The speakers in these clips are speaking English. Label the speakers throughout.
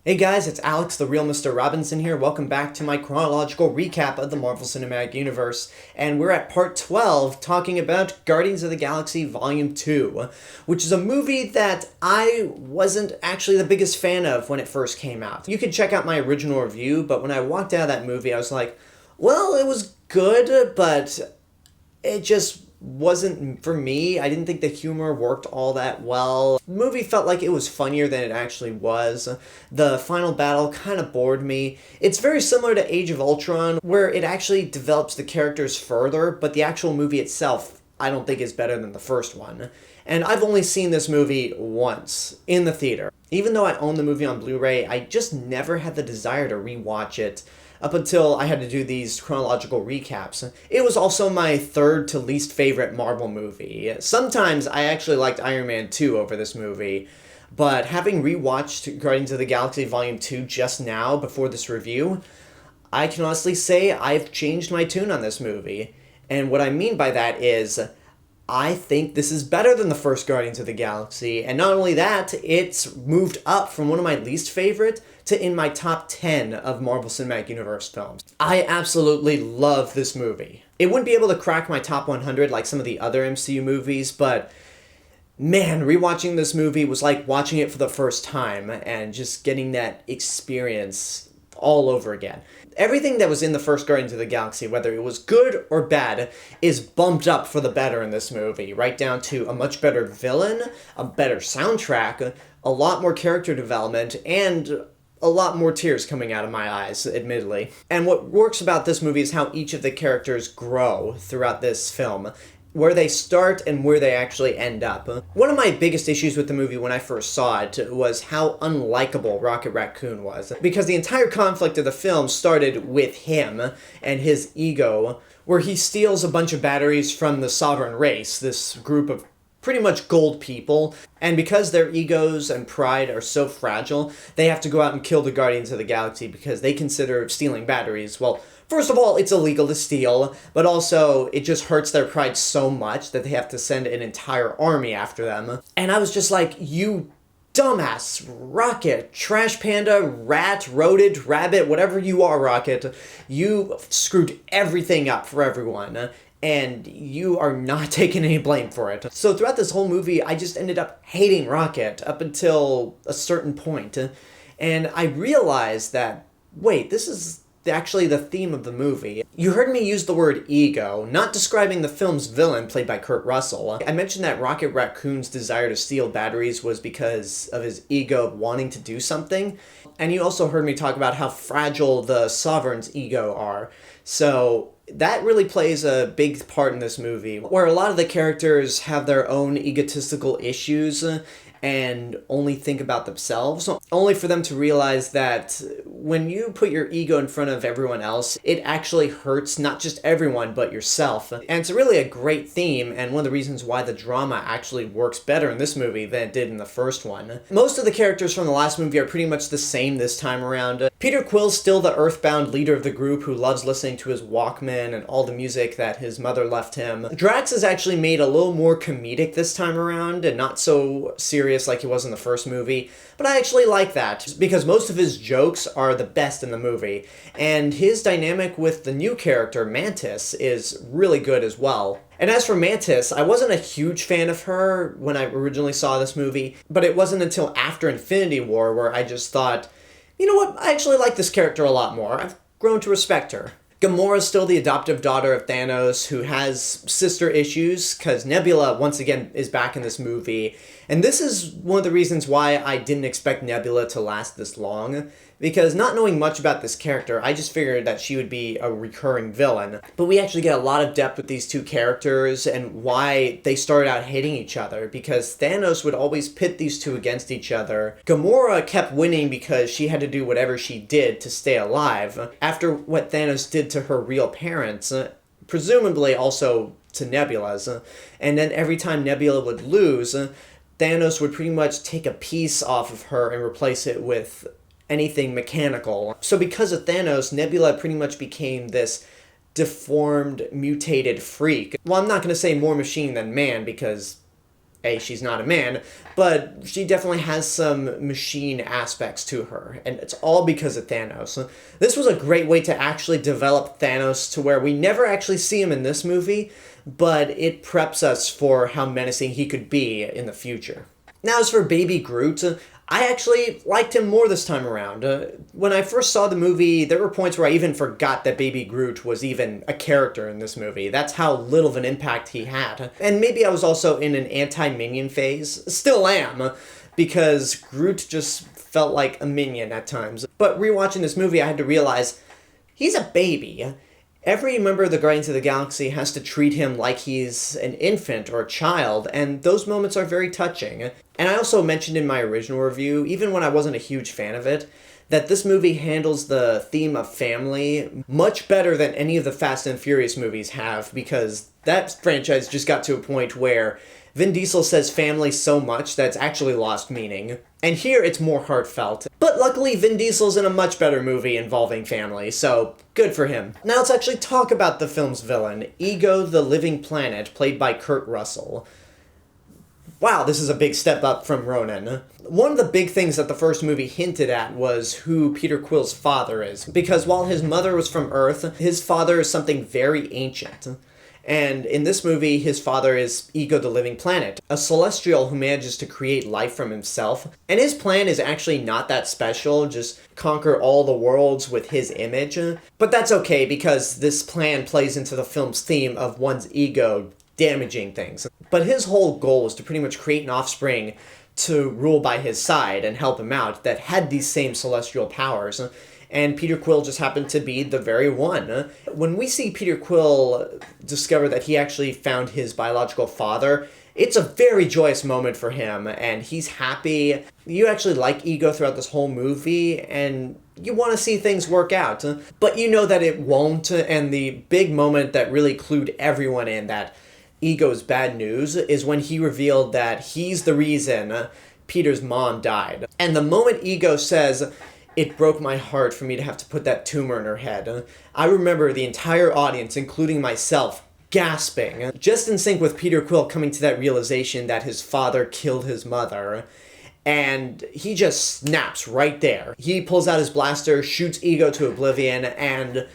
Speaker 1: Hey guys, it's Alex, the real Mr. Robinson here. Welcome back to my chronological recap of the Marvel Cinematic Universe. And we're at part 12, talking about Guardians of the Galaxy Volume 2, which is a movie that I wasn't actually the biggest fan of when it first came out. You can check out my original review, but when I walked out of that movie, I was like, well, it was good, but it just wasn't for me. I didn't think the humor worked all that well. The movie felt like it was funnier than it actually was. The final battle kind of bored me. It's very similar to Age of Ultron, where it actually develops the characters further, but the actual movie itself I don't think is better than the first one. And I've only seen this movie once, in the theater. Even though I own the movie on Blu-ray, I just never had the desire to rewatch it up until I had to do these chronological recaps. It was also my third to least favorite Marvel movie. Sometimes I actually liked Iron Man 2 over this movie, but having rewatched Guardians of the Galaxy Volume 2 just now before this review, I can honestly say I've changed my tune on this movie. And what I mean by that is, I think this is better than the first Guardians of the Galaxy, and not only that, it's moved up from one of my least favorite to in my top 10 of Marvel Cinematic Universe films. I absolutely love this movie. It wouldn't be able to crack my top 100 like some of the other MCU movies, but man, rewatching this movie was like watching it for the first time and just getting that experience all over again. Everything that was in the first Guardians of the Galaxy, whether it was good or bad, is bumped up for the better in this movie, right down to a much better villain, a better soundtrack, a lot more character development, and a lot more tears coming out of my eyes, admittedly. And what works about this movie is how each of the characters grow throughout this film, where they start and where they actually end up. One of my biggest issues with the movie when I first saw it was how unlikable Rocket Raccoon was. Because the entire conflict of the film started with him and his ego, where he steals a bunch of batteries from the Sovereign Race, this group of pretty much gold people, and because their egos and pride are so fragile, they have to go out and kill the Guardians of the Galaxy because they consider stealing batteries, well, first of all, it's illegal to steal, but also it just hurts their pride so much that they have to send an entire army after them. And I was just like, you dumbass, Rocket, Trash Panda, Rat, Rodent, Rabbit, whatever you are, Rocket, you screwed everything up for everyone. And you are not taking any blame for it. So throughout this whole movie, I just ended up hating Rocket up until a certain point. And I realized that, wait, this is actually the theme of the movie. You heard me use the word ego, not describing the film's villain played by Kurt Russell. I mentioned that Rocket Raccoon's desire to steal batteries was because of his ego wanting to do something. And you also heard me talk about how fragile the Sovereign's ego are. So that really plays a big part in this movie, where a lot of the characters have their own egotistical issues and only think about themselves, only for them to realize that when you put your ego in front of everyone else, it actually hurts not just everyone, but yourself. And it's really a great theme, and one of the reasons why the drama actually works better in this movie than it did in the first one. Most of the characters from the last movie are pretty much the same this time around. Peter Quill's still the earthbound leader of the group who loves listening to his Walkman and all the music that his mother left him. Drax is actually made a little more comedic this time around, and not so serious like he was in the first movie, but I actually like that because most of his jokes are the best in the movie, and his dynamic with the new character, Mantis, is really good as well. And as for Mantis, I wasn't a huge fan of her when I originally saw this movie, but it wasn't until after Infinity War where I just thought, you know what, I actually like this character a lot more. I've grown to respect her. Gamora's still the adoptive daughter of Thanos, who has sister issues, because Nebula, once again, is back in this movie. And this is one of the reasons why I didn't expect Nebula to last this long, because not knowing much about this character, I just figured that she would be a recurring villain. But we actually get a lot of depth with these two characters and why they started out hating each other, because Thanos would always pit these two against each other. Gamora kept winning because she had to do whatever she did to stay alive. After what Thanos did to her real parents, presumably also to Nebula's, and then every time Nebula would lose, Thanos would pretty much take a piece off of her and replace it with anything mechanical. So because of Thanos, Nebula pretty much became this deformed, mutated freak. Well, I'm not going to say more machine than man because She's not a man, but she definitely has some machine aspects to her, and it's all because of Thanos. This was a great way to actually develop Thanos to where we never actually see him in this movie, but it preps us for how menacing he could be in the future. Now, as for Baby Groot, I actually liked him more this time around. When I first saw the movie, there were points where I even forgot that Baby Groot was even a character in this movie. That's how little of an impact he had. And maybe I was also in an anti-minion phase. Still am, because Groot just felt like a minion at times. But rewatching this movie, I had to realize he's a baby. Every member of the Guardians of the Galaxy has to treat him like he's an infant or a child, and those moments are very touching. And I also mentioned in my original review, even when I wasn't a huge fan of it, that this movie handles the theme of family much better than any of the Fast and Furious movies have, because that franchise just got to a point where Vin Diesel says family so much that it's actually lost meaning. And here it's more heartfelt. But luckily Vin Diesel's in a much better movie involving family, so good for him. Now let's actually talk about the film's villain, Ego the Living Planet, played by Kurt Russell. Wow, this is a big step up from Ronan. One of the big things that the first movie hinted at was who Peter Quill's father is, because while his mother was from Earth, his father is something very ancient. And in this movie, his father is Ego the Living Planet, a celestial who manages to create life from himself. And his plan is actually not that special, just conquer all the worlds with his image. But that's okay, because this plan plays into the film's theme of one's ego damaging things. But his whole goal was to pretty much create an offspring to rule by his side and help him out that had these same celestial powers. And Peter Quill just happened to be the very one. When we see Peter Quill discover that he actually found his biological father, it's a very joyous moment for him, and he's happy. You actually like Ego throughout this whole movie, and you want to see things work out. But you know that it won't, and the big moment that really clued everyone in that Ego's bad news is when he revealed that he's the reason Peter's mom died. And the moment Ego says, "It broke my heart for me to have to put that tumor in her head," I remember the entire audience, including myself, gasping, just in sync with Peter Quill coming to that realization that his father killed his mother. And he just snaps right there. He pulls out his blaster, shoots Ego to oblivion, and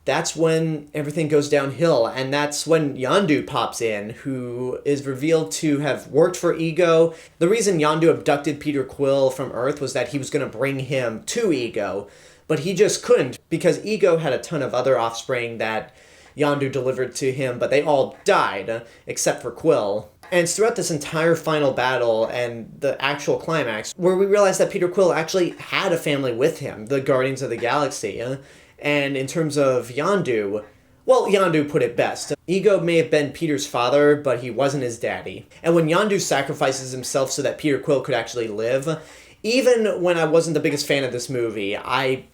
Speaker 1: that's when everything goes downhill. And that's when Yondu pops in, who is revealed to have worked for Ego. The reason Yondu abducted Peter Quill from Earth was that he was going to bring him to Ego, but he just couldn't, because Ego had a ton of other offspring that Yondu delivered to him, but they all died, except for Quill. And it's throughout this entire final battle and the actual climax where we realize that Peter Quill actually had a family with him, the Guardians of the Galaxy. And in terms of Yondu, well, Yondu put it best. Ego may have been Peter's father, but he wasn't his daddy. And when Yondu sacrifices himself so that Peter Quill could actually live, even when I wasn't the biggest fan of this movie, I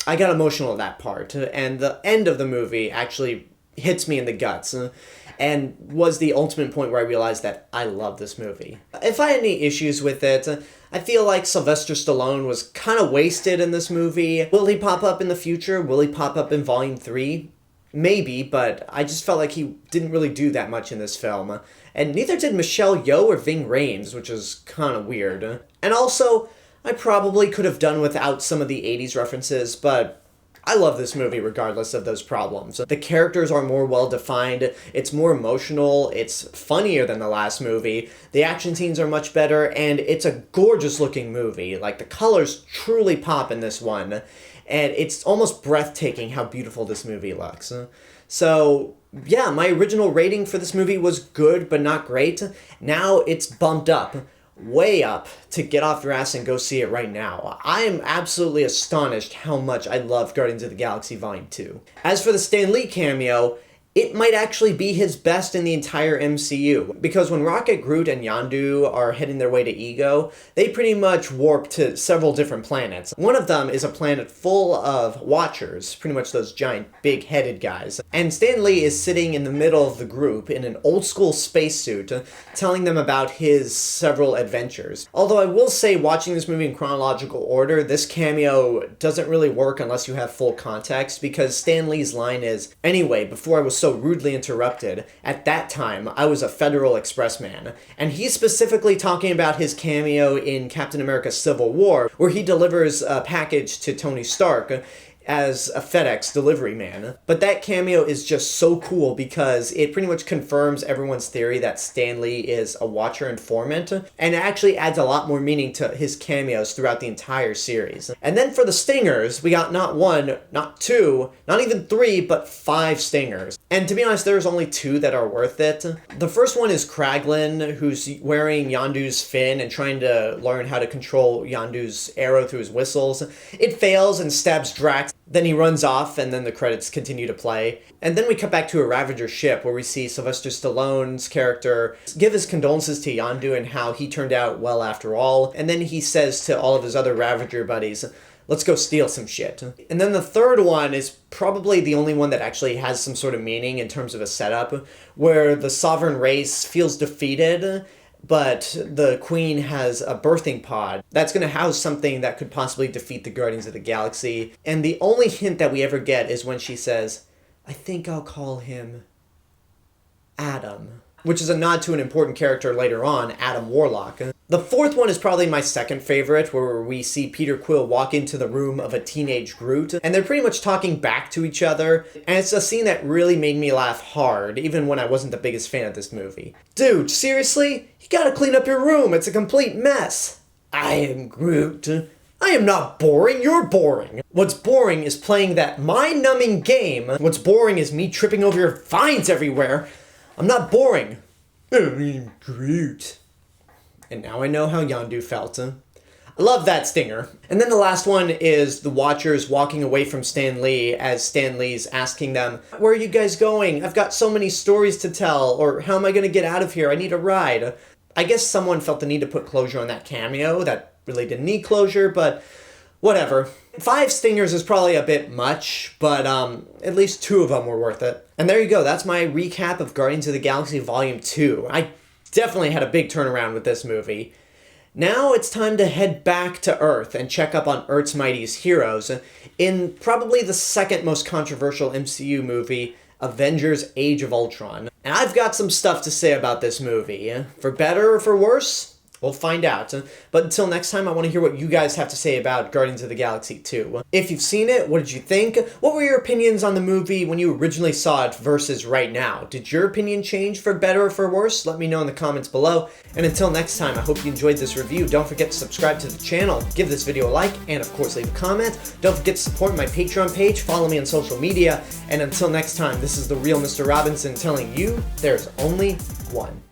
Speaker 1: got emotional at that part. And the end of the movie actually hits me in the guts, and was the ultimate point where I realized that I love this movie. If I had any issues with it, I feel like Sylvester Stallone was kind of wasted in this movie. Will he pop up in the future? Will he pop up in Volume 3? Maybe, but I just felt like he didn't really do that much in this film. And neither did Michelle Yeoh or Ving Rhames, which is kind of weird. And also, I probably could have done without some of the 80s references, but I love this movie regardless of those problems. The characters are more well-defined, it's more emotional, it's funnier than the last movie, the action scenes are much better, and it's a gorgeous-looking movie. Like, the colors truly pop in this one, and it's almost breathtaking how beautiful this movie looks. So, yeah, my original rating for this movie was good, but not great. Now it's bumped up, way up, to get off your ass and go see it right now. I am absolutely astonished how much I love Guardians of the Galaxy Volume 2. As for the Stan Lee cameo, it might actually be his best in the entire MCU, because when Rocket, Groot, and Yondu are heading their way to Ego, they pretty much warp to several different planets. One of them is a planet full of Watchers, pretty much those giant big-headed guys, and Stan Lee is sitting in the middle of the group in an old-school spacesuit, telling them about his several adventures. Although I will say, watching this movie in chronological order, this cameo doesn't really work unless you have full context, because Stan Lee's line is, "Anyway, before I was so so rudely interrupted. At that time, I was a Federal Express man, and he's specifically talking about his cameo in Captain America Civil War, where he delivers a package to Tony Stark as a FedEx delivery man. But that cameo is just so cool because it pretty much confirms everyone's theory that Stan Lee is a Watcher informant, and it actually adds a lot more meaning to his cameos throughout the entire series. And then for the stingers, we got not one, not two, not even three, but 5 stingers. And to be honest, there's only 2 that are worth it. The first one is Kraglin, who's wearing Yondu's fin and trying to learn how to control Yondu's arrow through his whistles. It fails and stabs Drax. Then he runs off, and then the credits continue to play. And then we cut back to a Ravager ship where we see Sylvester Stallone's character give his condolences to Yondu and how he turned out well after all. And then he says to all of his other Ravager buddies, let's go steal some shit. And then the third one is probably the only one that actually has some sort of meaning in terms of a setup, where the sovereign race feels defeated, but the Queen has a birthing pod that's going to house something that could possibly defeat the Guardians of the Galaxy. And the only hint that we ever get is when she says, I think I'll call him Adam, which is a nod to an important character later on, Adam Warlock. The fourth one is probably my second favorite, where we see Peter Quill walk into the room of a teenage Groot, and they're pretty much talking back to each other, and it's a scene that really made me laugh hard, even when I wasn't the biggest fan of this movie. Dude, seriously? You gotta clean up your room, it's a complete mess. I am Groot. I am not boring, you're boring. What's boring is playing that mind-numbing game. What's boring is me tripping over your vines everywhere. I'm not boring. I'm Groot. And now I know how Yondu felt. I love that stinger. And then the last one is the Watchers walking away from Stan Lee as Stan Lee's asking them, where are you guys going? I've got so many stories to tell, or how am I going to get out of here? I need a ride. I guess someone felt the need to put closure on that cameo that really didn't need closure, but whatever. 5 stingers is probably a bit much, but at least 2 of them were worth it. And there you go, that's my recap of Guardians of the Galaxy Volume 2. I definitely had a big turnaround with this movie. Now it's time to head back to Earth and check up on Earth's mightiest heroes in probably the second most controversial MCU movie, Avengers Age of Ultron. And I've got some stuff to say about this movie. For better or for worse, we'll find out. But until next time, I want to hear what you guys have to say about Guardians of the Galaxy 2. If you've seen it, what did you think? What were your opinions on the movie when you originally saw it versus right now? Did your opinion change for better or for worse? Let me know in the comments below. And until next time, I hope you enjoyed this review. Don't forget to subscribe to the channel, give this video a like, and of course leave a comment. Don't forget to support my Patreon page, follow me on social media, and until next time, this is the real Mr. Robinson telling you there's only one.